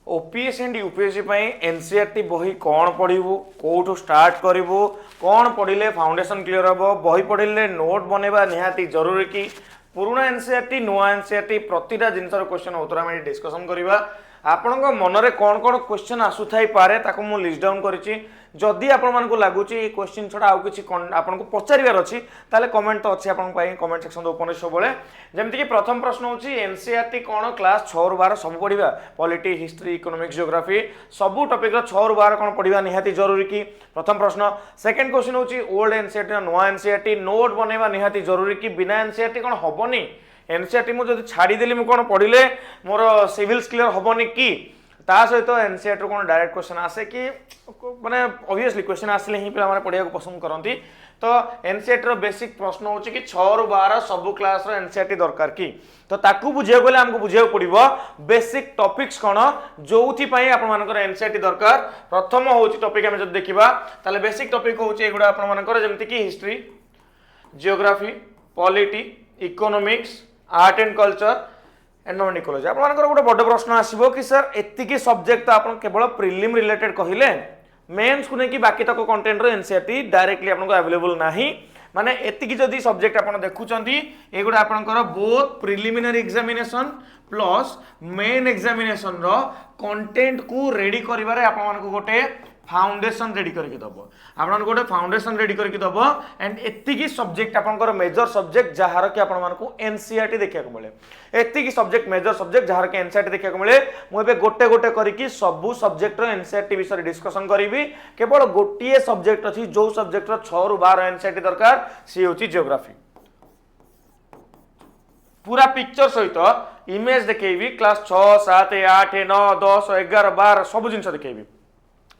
OPS and UPSC NCERT बही कौन पढ़ू कौटू स्टार्ट करूँ कौन पढ़ले फाउंडेशन क्लियर हम बही पढ़ले नोट बनवा निहाती जरूरी कि पुराना एनसीईआरटी नुआ एनसीईआरटी प्रतिटा जिनसर क्वेश्चन उत्तर आम डिस्कसन करवा आपण मनरे कौन कौन क्वेश्चन आसुथाई पारे ताको मु लिस्ट डाउन करिछि जदि आपण मानको लागुछि ए क्वेश्चन छडा आउ किछि आपण को पचारिवार अछि ताले कमेंट तो अछि आपण पई कमेंट सेक्शन दो ओपन सबले जेमति कि प्रथम प्रश्न होछि एनसीईआरटी कोन क्लास 6 रु 12 सब पढिबा पॉलिटी हिस्ट्री इकोनॉमिक्स जियोग्राफी सब टॉपिक रो 6 रु 12 कोन पढिबा निहाती जरूरी कि प्रथम प्रश्न सेकंड क्वेश्चन होछि ओल्ड एनसीईआरटी नुआ एनसीईआरटी नोट बनेबा निहाती जरूरी कि बिना एनसीईआरटी कोन हबनी एनसीईआरटी मु जदि छाडी देली मु कोन पढिले मोर सिविल्स क्लियर हबनी कि ता सहित एनसीईआरटी कोन डायरेक्ट क्वेश्चन आसे कि माने ऑब्वियसली क्वेश्चन आसले ही पिला माने पढिया को पसंद करंती तो एनसीईआरटी रो बेसिक प्रश्न होची कि 6 रु 12 सब क्लास रो एनसीईआरटी दरकार कि तो ताकू बुझिया गले हमको बुझिया पड़िबो बेसिक टॉपिक्स कोन जोउथि पई आपण मानकर एनसीईआरटी दरकार प्रथम होची टॉपिक हम जब देखिबा ताले बेसिक टॉपिक होची एगुडा आपण मानकर जेमति कि history geography polity economics art and culture environment ecology आप गोटे बड़ प्रश्न आसो कि सर एतिकी सब्जेक्ट तो आप केवल प्रिलिम रिलेटेड कहले मेन्स को लेकिन बाकी तक कंटेंट रो एनसीईआरटी डायरेक्टली आपको अवेलेबल नाही माने एतिकी जदि सब्जेक्ट आप देखुंती एगुड़ा आपंकर both preliminary examination plus main examination रो कंटेंट को रेडी करिवारे आपन गोटे फाउंडेशन रेडी करके दबो आपन गोटे फाउंडेशन रेडी करके दबो एंड एतिकी सब्जेक्ट आपनकर मेजर सब्जेक्ट जहार के आपन मानको एनसीईआरटी देखिया को मिले एतिकी सब्जेक्ट मेजर सब्जेक्ट जहार के एनसीईआरटी देखिया को मिले मु एबे गोटे गोटे करिकी सब सब्जेक्ट रो एनसीईआरटी विषय डिस्कशन करिवि केवल गोटिए सब्जेक्ट अछि जो सब्जेक्ट रो 6 रु 12 एनसीईआरटी दरकार सी होची जियोग्राफी पूरा पिक्चर सहित इमेज देखेबी क्लास 6 7 8 9 10 11 12 सब जिंस देखेबी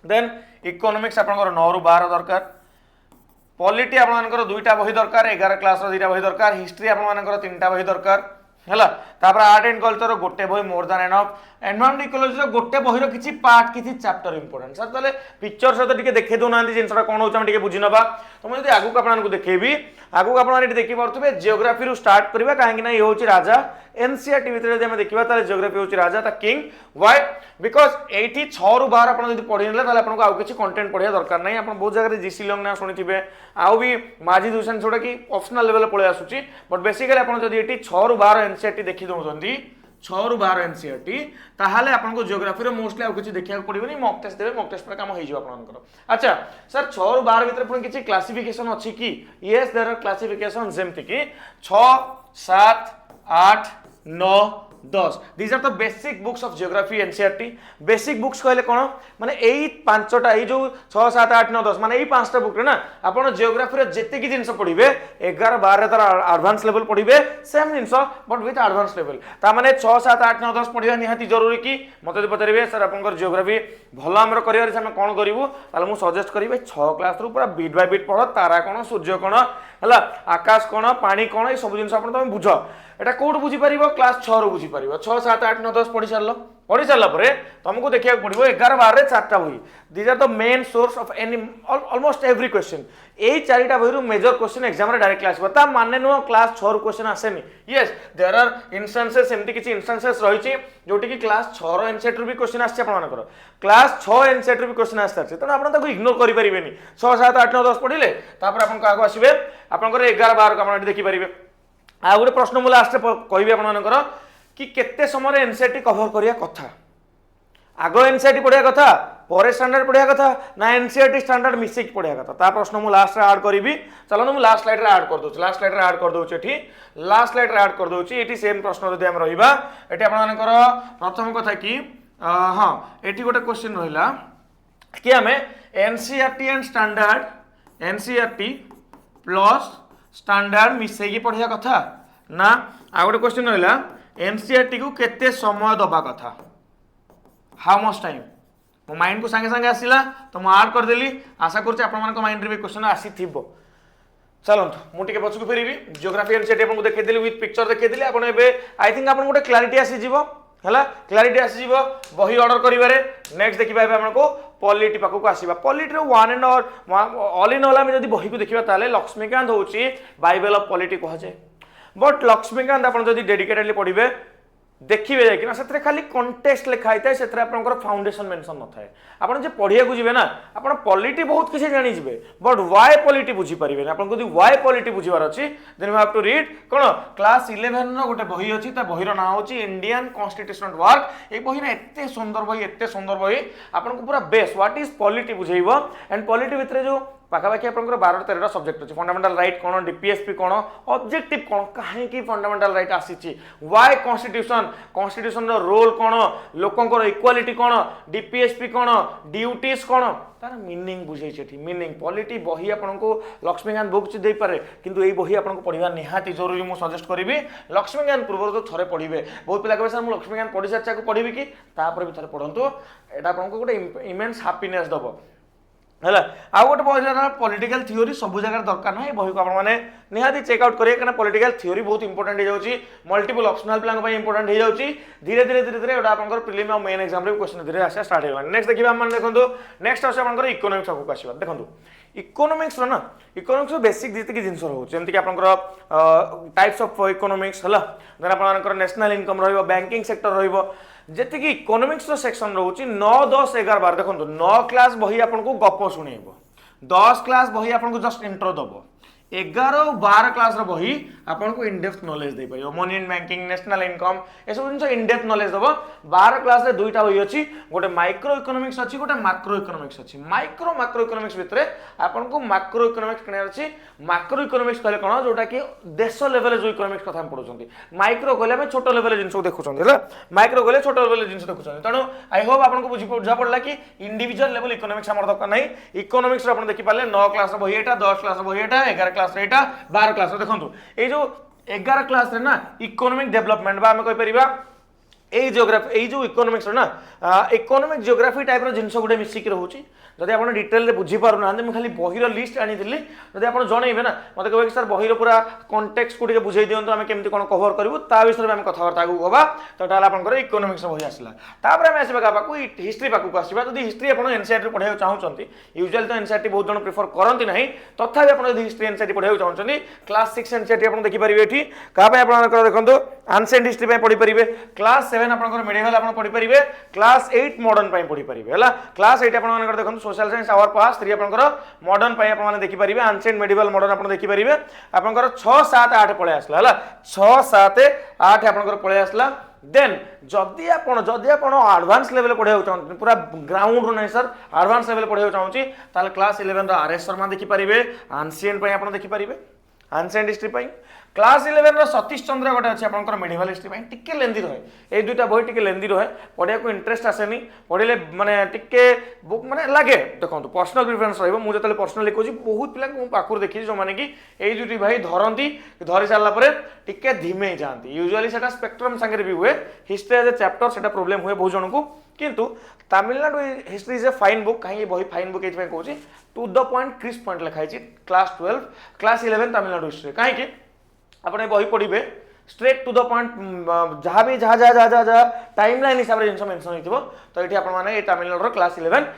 देन इकोनॉमिक्स आपनकर 9 रु 12 दरकार पॉलिटी आपनकर दुईटा बही दरकार 11 क्लास रो दुईटा बही दरकार हिस्ट्री आपनकर तीनटा बही दरकार हैला तापर आर्ट एंड कल्चर गोटे बही more than enough environment ecology रो गोटे बही रो किछि पार्ट किछि चैप्टर इंपोर्टेंट सर तले पिक्चर सहित टिके देखे दो नांती जिनसटा कोन होछ हम टिके बुझि नबा तो मैं जदि आगु को आपन को देखेबी आगु को आपन एटी देखि परथबे जियोग्राफी रु स्टार्ट करबा काहे ना ये होछि राजा एनसीईआरटी भीतर जदि हम देखिबा ताले जियोग्राफी होछि राजा ता किंग व्हाई बिकॉज एटी 6 रु 12 आपन जदि पढि नले ताले आपन को आउ किछि कंटेंट पढिया दरकार नै आपन बहुत जगह रे जीसी लॉन्ग ना सुनिथिबे आउ भी माजी दूषण छोड़ा कि ऑप्शनल लेवल पळे आसुछि बट बेसिकली आपन जदि एटी 6 रु 12 एनसीईआरटी देखि दउछंती 6 रु 12 एनसीईआरटी ताहाले आपन को जियोग्राफी रो मोस्टली आउ किछि देखिया पड़िबनी मॉक टेस्ट देबे मॉक टेस्ट पर काम होई जो आपनकर अच्छा सर 6 रु 12 भीतर पुन किछि क्लासिफिकेशन अछि कि यस देयर आर क्लासिफिकेशन जेमति कि 6 7 8 9 10 these are the basic books of geography NCERT basic books कहले कोन माने एई पांचटा एई जो 6 7 8 9 10 माने एई पांचटा बुक रे ना आपण जियोग्राफी रे जत्ते की जिंस पढिबे 11 12 रे तार एडवांस लेवल पढिबे same things but with advance level ता माने 6 7 8 9 10 पढिया निहाती जरूरी कि मते पचारिबे सर आपनकर जियोग्राफी भलो हमर करियर से हम कोन करिवु ताले मु सजेस्ट करिबे 6 क्लास रु पूरा बीट बाय बीट पढ तारा कोन सूर्य कोन हला आकाश कोन पानी कोन ए सब जिंस आपण तुम बुझ एटा कोड बुझी परिबो क्लास 6 रो बुझी परिबो 6 7 8 9 10 पढी सारला परे तुमको देखिया पड़िबो 11 12 रे चारटा बही these are the main source of any almost every question एई चारिटा बही रो मेजर क्वेश्चन एग्जाम रे डायरेक्ट क्लास बता माने नो क्लास 6 रो क्वेश्चन आसेनी यस देयर आर इंस्टेंसेस एमती किछि इंस्टेंसेस रहिछि जोटी कि क्लास 6 रो एनसीईआरटी रो भी क्वेश्चन आछे आपण मानकर क्लास 6 एनसीईआरटी रो भी क्वेश्चन आछे तने आपण ताको इग्नोर करि परिबेनी 6 7 8 9 10 पढिले तापर आपण का आगो आसीबे आपनकर 11 12 का आपण देखि परिबे आ गोटे प्रश्न मु लास्ट कहबी आपनकर कि केते समय एनसीईआरटी कवर करिया कथा आगो एनसीईआरटी पढ़िया कथा परे स्टैंडर्ड पढ़िया कथा ना एनसीईआरटी स्टैंडर्ड मिसेक पढ़िया कथा ता प्रश्न मु लास्ट रे ऐड करबी चलो मु लास्ट स्लाइड रे ऐड कर दोछ लास्ट स्लाइड रे ऐड कर दोछ एठी लास्ट स्लाइड रे ऐड कर दोछ एठी सेम प्रश्न जदि हम रहिबा एठी आपनकर प्रथम कथा कि हां एठी गोटे क्वेश्चन रहिला कि हमें NCERT and standard NCERT plus standard मिसेकी पढ़िया कथा ना आ गोटे क्वेश्चन रहिला एनसीईआरटी को केते समय दबा कथा हाउ मच टाइम मो माइंड को संगे संगे आसिला तो मु ऐड कर देली आशा करछि आपन मन को माइंड रे भी क्वेश्चन आसी थिबो चलंतु मु टिके पछकु फेरिबी जियोग्राफी एनसीईआरटी आपन को देखे देली विथ पिक्चर देखे देली आपन एबे आई थिंक आपन गोटे क्लैरिटी आसी जीवो हला क्लैरिटी आसी जीवो बही ऑर्डर करिवारे नेक्स्ट देखिबा एबे आपन को पॉलिटी पाखो को आसीबा पॉलिटी रो one and all in all हम जदी बही को देखिबा ताले लक्ष्मीकांत होची बाइबल ऑफ पॉलिटी कह जाय बट लक्ष्मीकांत आपन जदी डेडिकेटेडली पढिबे देखिए जाइए से खाली कंटेक्स्ट लिखाई थाए से फाउंडेशन मेंशन न थाए आपन जे पढ़िया को जीवे ना आपन पॉलिटी बहुत किसी जानी जीवे बट वाई पॉलिटी बुझी परिबे ना आपन को वाई पॉलिटी बुझीबार अछि then you have to read कोन क्लास 11 नो गोटे बही अछि ता बहीर नाम होछि इंडियन कॉन्स्टिट्यूशनल वर्क ए बही ना एते सुंदर बही आपन को पूरा बेस व्हाट इज पॉलिटी बुझेइबो एंड पॉलिटी भितरे जो पाखापाखि आप 12-13 सब्जेक्ट अच्छे फंडामेंटल राइट कौन डीपीएसपी कौन ऑब्जेक्टिव कौन कहीं फंडामेंटल राइट आसी वाई कॉन्स्टिट्यूशन रोल कौन लोकंकर इक्वालिटी कौन डीपीएसपी कौन ड्यूटीज कौन तार मीनिंग बुझे मीनिंग पॉलिटी बही आपको लक्ष्मीकांत बुक दे पारे किंतु ये बही आपको पढ़ा निहाती जरूरी मुझे सजेस्ट करी लक्ष्मीकांत पूर्व तो थे पढ़े बहुत पिला कहे सर मुझे लक्ष्मीकांत पढ़ी सारी पढ़ी कि तापर भी थे पढ़ु यहाँ आपको गोटे इमेंस हैप्पीनेस दब है आ गोटे बही पॉलिटिकल थ्योरी सब जगह दरकार ना बही को आपने निहाती चेकआउट करेंगे कहीं पॉलिटिकल थ्योरी बहुत इंपोर्टेंट हो जाऊँगी मल्टीपल ऑप्शनल पिला इंपोर्टेंट हो जाऊँगी धीरे धीरे गोटे आप प्रिलिम और मेन एग्जाम क्वेश्चन धीरे आसा स्टार्ट हो नेक्स्ट देखिए आम देखो नेक्स्ट आस इकोनॉमिक्स आगे आसवा देखो इकोनॉमिक्स ना इकोनॉमिक्स बेसिक जी जिन रोचे आप टाइप्स ऑफ इकोनॉमिक्स है देन आप नेशनल इनकम रैंकिंग सेक्टर जी इकोनॉमिक्स सेक्शन रोचे 9, 10, 11, 12 देखो 9 क्लास बही आपको गप शुणेब 10 क्लास बही आपको जस्ट इंट्रो दब 11 और 12 क्लास बही आपको इनडेप्थ नॉलेज दे पार money in banking national income ये सब जिन इनडेप्थ नॉलेज दब 12 क्लास रे दुईटा बही अच्छी गोटे माइक्रो इकोनॉमिक्स अच्छी गोटे माक्रो इकोनॉमिक्स अच्छी माक्रो इकोनॉमिक्स भितर आपको माक्रो इकोनॉमिक्स किनार अच्छी माक्रो इकोनॉमिक्स कहले कौन जोटा कि देश लेवल जो इकोनॉमिक्स कथा पढ़ुं माइक्रो कहले देखुं छोट लेवल जिन देखुं माइक्रो कहले छोट लेवल जिन देखुं तेणु आई होप आपको बुझा पड़ा कि इंडिविजुअल लेवल इकोनॉमिक्स आम दरकार नहीं इकोनॉमिक्स आप देखिपारे 9 क्लास बही एटा 10 क्लास बही एटा 11 क्लास एटा 12 क्लास देखो ये जो 11 क्लास रे ना इकोनॉमिक डेवलपमेंट बा हमें कहि परिबा ए जियोग्राफी ए जो इकोनॉमिक्स ना इकोनॉमिक जियोग्राफी टाइप रो जिंस गुडे मिसिक रहउची जदि आप डिटेल रे बुझी पारु ना मैं खाली बहीर लिस्ट आनी दिली जदि आप जनइबे ना मते कहबे कि सर बहीर पूरा कॉन्टेक्स्ट को बुझाई दियंतु आमे केमती कोन कवर करबु ता विषय में आमे कथावार्ता को होबा तो ताला आपनकर इकोनॉमिक्स बही आसला तापर आमे आसीबा का हिस्ट्री पाकु आसीबा जदि हिस्ट्री आपण एनसीईआरटी पढाइबा चाहउचंती यूजुअली तो एनसीईआरटी बहुत जन प्रेफर करंती नाही तथापि आपण जदि हिस्ट्री एनसीईआरटी पढाइबा चाहउचंती क्लास 6 एनसीईआरटी आपण देखि परिबे एठी का पे आपनकर देखंतु एंशिएंट हिस्ट्री पे पढि परिबे क्लास 7 आपनकर मेडिवल आपण पढि परिबे क्लास 8 मॉडर्न पे पढि परिबे हला क्लास 8 आपनकर देखंतु सोशल साइंस आवर पास 3 आपनकर मॉडर्न पे आपण देखि परिबे एंशिएंट मेडिवल मॉडर्न आपण देखि परिबे आपनकर 6 7 8 पळे आसला हला 6 7 8 आपनकर पळे आसला देन जदि आपण एडवांस लेवल पढ़ाई चाहते पूरा ग्राउंड नहीं सर एडवांस लेवल पढ़ाई चाहिए ताले क्लास 11 आर.एस. शर्मा देखि परिबे एंशिएंट पे आपण देखि परिबे एंशिएंट हिस्ट्री पे क्लास 11 सतीश चंद्र गोटे अच्छे आप मेडिवल हिस्ट्री पे टिके लेंदी रहे ये दुईटा बही टिके लेंदी रहे पढ़ा को इंटरेस्ट आसेनी पढ़ले माने टिके बुक माने लगे देखो पर्सनल प्रिफरेंस रहिबो मु जतले पर्सनली कहूँ बहुत पिला मु पाखुर देखी जो माने कि ये दुईटी भाई धरती धरी सारा पर टिके धीमे जाती यूजुअली सेटा स्पेक्ट्रम संगे भी हुए हिस्ट्री एज ए चैप्टर सेटा प्रॉब्लम हुए बहुत जन को किंतु Tamil Nadu history is a fine book कहीं बही फाइन बुक ये कहूँ to the point crisp point लिखाई क्लास 12 क्लास 11 तमिलनाडु हिस्ट्री कहीं आपने बही पढ़े स्ट्रेट टू द पॉइंट जहाँ भी जहाँ जहाँ जहाँ जहाँ टाइम लाइन हिसाब से जिन मेनसन हो तो ये आपने तमिलनाडु क्लास 11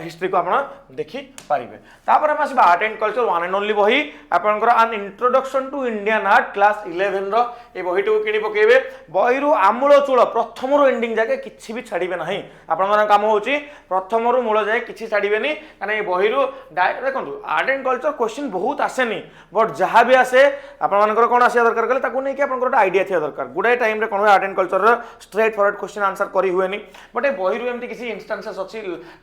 हिस्ट्री को आप देखी पारे तापर हम आसवा art and culture one and only बही आपंकर an introduction to Indian art class 11 रे बही को कि पकेबे बही आमूल चूल प्रथम रू एंडिंग जाके किसी भी छाड़े ना आप कम हो प्रथम रू मूल जाए कि छाड़े कहीं ये बही देखो आर्ट एंड कल्चर क्वेश्चन बहुत आसेनी बट जहाँ भी आसे आपर कौन आसा दरकार कले नहीं आप आइडिया थी दरकार गुड़ाए टाइम कौन art and culture straight forward question answer करी हुए बट ये बही एमती किसी इंस्टांसेस अच्छी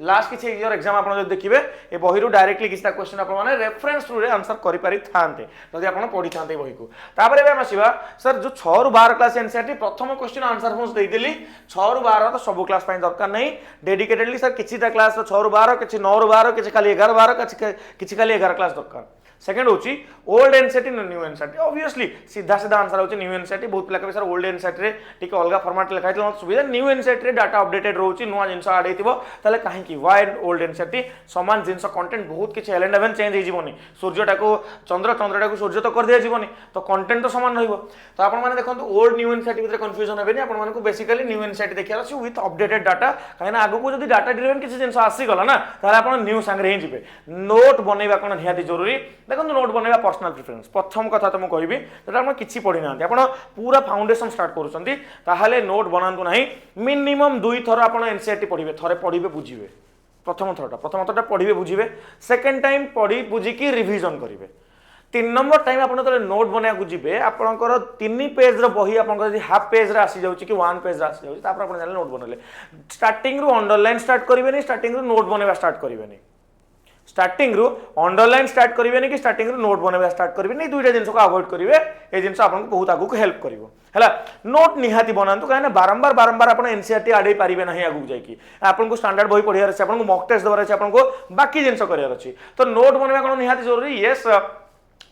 लास्ट किसी इयर एग्जाम आप देखिए ये बही डायरेक्टली किसी क्वेश्चन आप रेफरेंस थ्रू आंसर कर पारि था जब आप पढ़ी था बही को तापर एवं आसवा सर जो 6 रू 12 क्लास एनसीईआरटी प्रथम क्वेश्चन आंसर मुझे देदेली 6 रू 12 तो सब क्लास दरकार नहीं डेडिकेटेडली सर किसी क्लास 6 रू 12 किसी 9 रू 12 किसी खाली 11 12 किसी खाली 11 क्लास दरकार सेकेंड होची old NCERT new NCERT obviously सीधा सीधा आंसर होची न्यू एनसीईआरटी बहुत पिला सर ओल्ड एनसीईआरटी रे टिके अलग फॉर्मेट लिखा है सुविधा न्यू एनसीईआरटी रे डाटा अपडेटेड रोची नुआ जिंस ऐड हेतिबो ताले काहे कि वाई ओल्ड एनसीईआरटी समान जिंस कंटेंट बहुत किछि एलेन एवन चेंज हे जीवनी सूर्यटा को चंद्रटा को सूर्य तो कर दिया जीवनी तो कंटेंट तो समान रहइबो तो आपण माने देखंतु ओल्ड न्यू एनसीईआरटी भितर कंफ्यूजन हेबेनी आपण माने को बेसिकली न्यू एनसीईआरटी देखियार अछि विथ अपडेटेड डाटा काहेना आगु को जदी डाटा ड्रिवन किछि जिंस आसी गला ना ताले आपण न्यू संगे हि जिवे नोट बनेबा कोन निहाती जरूरी देखो नोट बनवा पर्सनल प्रिफरेंस प्रथम कथा तो मुझे कहबी जो आप किसी पढ़ी ना आप पूरा फाउंडेशन स्टार्ट करुँच नोट बनातु ना मिनिमम 2 थर आप एनसीईआरटी पढ़े थे पढ़े बुझे प्रथम थरटा पढ़े बुझे सेकेंड टाइम पढ़ी बुझिकी रिविजन करेंगे 3 नंबर टाइम आप नोट बनवाक जी आपंकर 3 पेज बही आप हाफ पेज आसी जाऊँ कि 1 पेज आसी जाऊँ आप नोट बनले स्टार्टिंग रु अंडरलाइन स्टार्ट करेंगे स्टार्टिंग रु नोट बनवा स्टार्ट करेंगे स्टार्टिंग रु अंडरलाइन स्टार्ट करेंगे कि स्टार्टिंग रु नोट बनवा स्टार्ट करेंगे दुईटा जिन को अवॉइड करेंगे ये जिन आपको बहुत आगू हेल्प कर नोट निहाती बनातु कहीं बारंबार बारंबार आप एनसीईआरटी आड़े पारे ना आगू जाकि आपको स्टैंडर्ड बही पढ़ार अच्छे आपको मॉक टेस्ट देवार अच्छे आपको बाकी जिन करार अच्छी तो नोट बनवा कौन निहाती जरूरी येस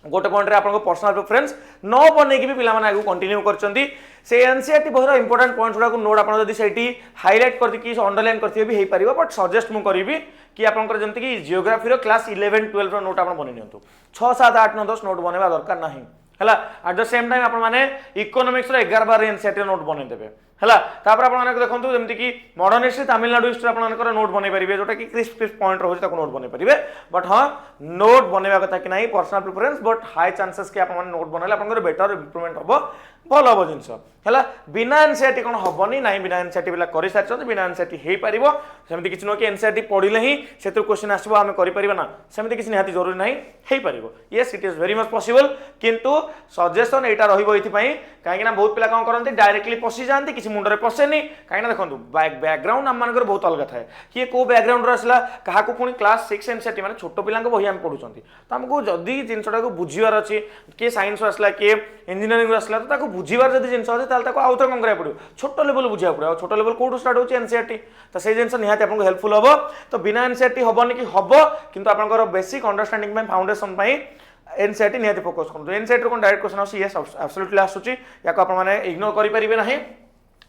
गोटे पॉइंट रे आपको पर्सनल प्रेफरेंस न बनईकि भी पिलाने आगे कंटिन्यू करछंती से एनसीईआरटी बहर इंपोर्टेंट पॉइंट्स गुड़ा नोट आप हाइलाइट करके अंडरलाइन करते भी हो पार बट सजेस्ट मुझे करी कि आपंकर जमती कि जियोग्राफी क्लास 11 12 नोट आप बन नि 6 7 8 9 10 नोट बनवा दरकार ना है एट द सेम टाइम आप इकोनॉमिक्स 11 12 एनसीईआरटी नोट बनईदेवे है तापर आप देखो जमीक कि मॉडर्न हिस्ट्री तमिलनाडु हिस्ट्री आप नोट बनई पारे जोटा कि क्रिस्प क्रिस्प पॉइंट रोचे नोट बनई पारे बट हाँ नोट बनवा कथा कि नहीं personal preference but high chances कि आप नोट बनइले आप बेटर इम्प्रूवमेंट हम भल हम जिनस है बिना एनसीईआरटी कौन हेनी ना बिना एनसीईआरटी पिला कर सारी बिना एनसीईआरटी हो पार सेमती किसी नुह कि एनसीईआरटी पढ़ले ही से क्वेश्चन आसो आम करना सेमती किसी निहाती जरूरी ना हो पार yes it is very much possible किंतु सजेसन यहाँ रही कहीं बहुत पिला कौन करते डायरेक्टली पशि जाती किसी मुंडे पशेनि कहीं देखो बैकग्राउंड आम मानक बहुत अलग थाए किए कौ बैकग्राउंड आसला क्या पुणी क्लास 6 एनसीईआरटी मैंने छोट पिला बही आम पढ़ुं तो आमको जदि जिनटा बुझार अच्छी किए सैंस आसला किए इंजीनियरिंग आसला तो बुझार जब जिन अच्छे आउ थे कौन करा पड़ो छोट लेवल बुझा पड़ो छोट लेवल कौटू स्टार्ट हो एनसीईआरटी तो से जिन निहाती आपको हेल्पफुल हम तो बिना एनसीईआरटी हेनी कि हम किंतु आपंकर बेसिक अंडरस्टैंडिंग फाउंडेशन एनसीईआरटी निहाती फोकस करूँ एनसीईआरटी कौन डायरेक्ट क्वेश्चन आस येस एब्सोल्युटली आसूची या आपने इग्नोर करेंगे ना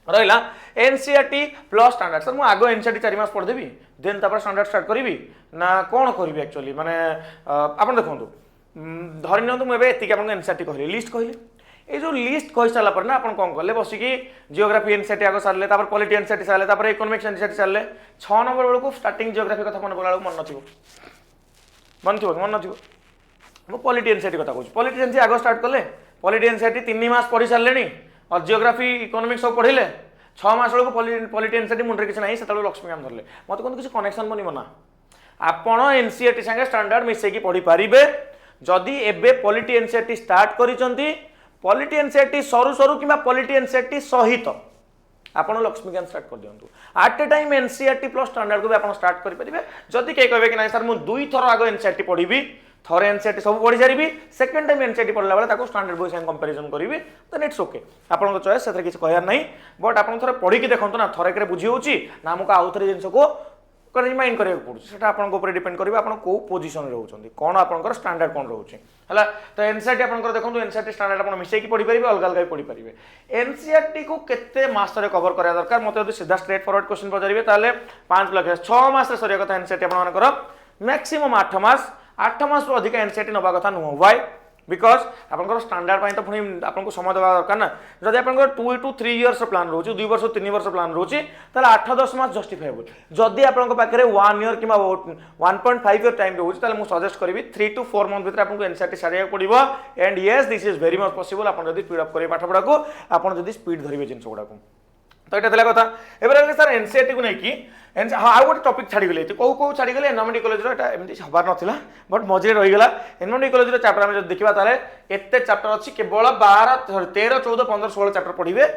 रहा एनसीईआरटी प्लस स्टैंडर्ड सर मुझे आग एनसीईआरटी 4 मास पढ़देवी देन स्टैंडर्ड स्टार्ट करी ना कौन करी एक्चुअली माने आप देखो धरी नियंतु मुझे एति आपको एनसीईआरटी कहली लिस्ट कहली ये जो लिस्ट कही सारापर ना आप कौन कले बसिकी जियोग्राफी एनसीईआरटी आगे सारे पॉलिटी एनसीईआरटी सारे इकोनॉमिक्स एनसीईआरटी सारे 6 नंबर बेलू स्टार्टिंग जियोग्राफी कथा मन पड़ा मन नथो पॉलिटी एनसीईआरटी कथा कहूँ पॉलिटी एनसीईआरटी आगे स्टार्ट कले पॉलिटी एनसीईआरटी 3 मास पढ़ी सारे और जियोग्राफी इकोनॉमिक्स सब पढ़े 6 मास बेलू पॉलिटी एनसीईआरटी मुंडे किसी ना से लक्ष्मी काम धरले मत कहते किसी कनेक्शन बनब ना आपण एनसीईआरटी संगे स्टैंडर्ड मिसेकी पढ़ी पारे जदि एबे पॉलिटी एनसीईआरटी स्टार्ट करिसंती पॉलिटी एनसीईआरटी सरू सरू कि पॉलिटी एनसीईआरटी सहित आपन लक्ष्मीकांत स्टार्ट कर दिंतु at a time NCERT plus standard को भी आप स्टार्ट करेंगे जदि कहीं कहे कि ना सर मुझे 2 थर आगे एनसीईआरटी पढ़ी थरे एनसीईआरटी सब पढ़ी सारी सेकेंड टाइम एनसीईआरटी पढ़ला बेले स्टैंडर्ड बही संगे कंपैरिजन करी देन इट्स ओके आपन चॉइस से किसी कहर ना बट आप थे पढ़ी देखो ना थरक बुझी होची ना आमको आउ थे जिन को रिमाइंड करा पड़ा आपको डिपेंड करेंगे आप कौ पोजिशन रोचे कौन आप स्टैंडर्ड कौन रोचे है तो एनसीईआरटी आप देखो एनसीईआरटी स्टैंडर्ड आप मिसेकी पढ़ी पारे अलग अलग पढ़ी पारे एनसीईआरटी को केते मास कवर करा दरकार मत सीधा स्ट्रेट फॉरवर्ड क्वेश्चन पचारे 5 लक्ष 6 मास सरिया कथा एनसीईआरटी आप मैक्सिमम 8 मास रू अधिक एनसीईआरटी नवा कथा नुह वाई बिकज आप स्टैंडर्ड तो पुणी आपको समय देवा दरकार ना जब आप 2 to 3 years प्लान रोचे 2 वर्ष 3 वर्ष प्लान रोचे 8-10 मास जस्टिफाएबल जदि आपको पाखे 1 year कि 1.5 year टाइम रोचे मुझे सजेस्ट करी 3 to 4 month भर आपको एनसीईआरटी सारे पड़ो and yes this is very much possible आप स्पीड अप करेंगे पाठपढ़ा को आप स्पीड धरवे जिन गुड़ा तो यहाँ कथा एवं सर एनसीईआरटी को लेकिन हाँ आउ गोटे टपिक छाड़गले कौ कौ छाड़गले एनवायरमेंट इकोलॉजी एमती हबार नाला बट मझे रहीगला एनवायरमेंट इकोलॉजी चैप्टर आम देखा एत चैप्टर अच्छी केवल 13 14 15 16 चैप्टर पढ़े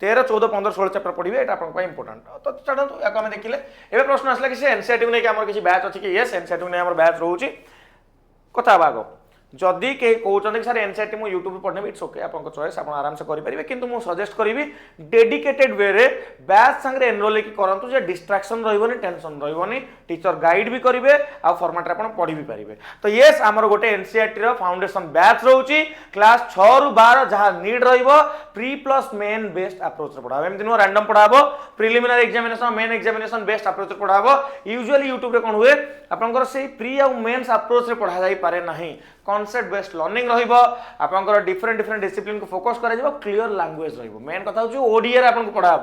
13 14 15 16 चैप्टर पढ़े ये आपको इंपोर्टेंट तो चढ़ाऊ या आम देखिले एवं प्रश्न आसला कि एनसीईआरटी को लेकिन किसी बैच अच्छी कि येस एनसीईआरटी को नहीं बैच रोचे कथा आग जदि कहीं कहते सर एनसीईआरटी मुझे यूट्यूब पढ़ने इट्स ओके आपको चॉइस आप आराम से करेंगे किंतु मुझे सजेस्ट करी डेडिकेटेड वे रे बैच संगे एनरोल करूँ जे डिस्ट्राक्शन रही टेंशन रही टीचर गाइड भी करेंगे आ फॉर्मेट आप पढ़ी भी पारे तो येस आमर गोटे एनसीईआरटी फाउंडेशन बैच रोचे क्लास 6 ରୁ 12 जहाँ need pre plus main best approach पढ़ा एमती नुह रैंडम पढ़ा preliminary examination main examination best approach पढ़ा यूजुअली यूट्यूब रे कौन हुए आपंकर से प्री आ मेन्स अप्रोच रे पढ़ा जाई पारे नहीं कॉन्सेप्ट बेस्ड लर्निंग रहा डिफरेंट डिफरेंट डिसिप्लिन को फोकस करा क्लियर लैंग्वेज रही मेन कथा हूँ ओडिया रे आपको पढ़ा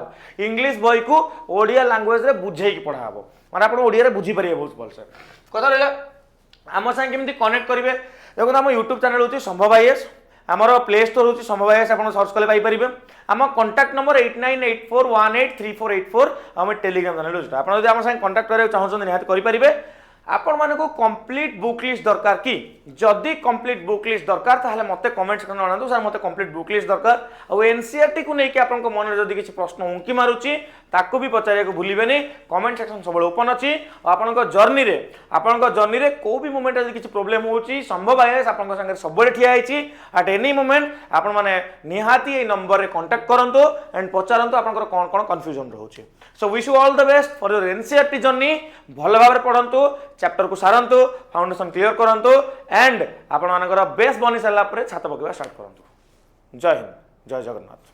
इंग्लिश बही को ओडिया लैंग्वेज रे बुझे पढ़ा माने आप ओडिया रे बुझी पारे बहुत भलसे कथा रहा आम संगे केमती कनेक्ट करेंगे देखो आम यूट्यूब चैनल हूँ संभव आईएएस आमर प्ले स्टोर हूँ संभव आईएएस आप सर्च कले पाइपर आम कंटाक्ट नंबर 8984183484 आम टेलीग्राम चैनल हूँ आप संगे कंटाक्ट कराया चाहते निहत करेंगे आपण मानक कंप्लीट बुक लिस्ट दरकार कि जदि कंप्लीट बुक लिस्ट दरकार ताहले मते कमेंट सेक्शन में जणातु सर मते कंप्लीट बुक लिस्ट दरकार आ एनसीईआरटी को लेके आपन मन में जदि किसी प्रश्न उंकी मारुची ताकू भी पचारिया को भूलिबेनी कमेंट सेक्शन सब ओपन अछि आपन जर्नी रे को भी मोमेंट जदि किसी प्रॉब्लम होची संभव आईएएस आपन संगे सब ठिया आइछि एट एनी मोमेंट आपन माने निहाती ए नंबर रे कांटेक्ट करंतो एंड पचारंतो आपन कोन कोन कंफ्यूजन रहउछि so wish you all the best for your NCERT journey भल भाबरे पढंतु चैप्टर को सारंतु फाउंडेशन क्लियर करंतु एंड आपण मानकर बेस बनी सारा छात पकेबा स्टार्ट करंतु जय हिंद जय जगन्नाथ।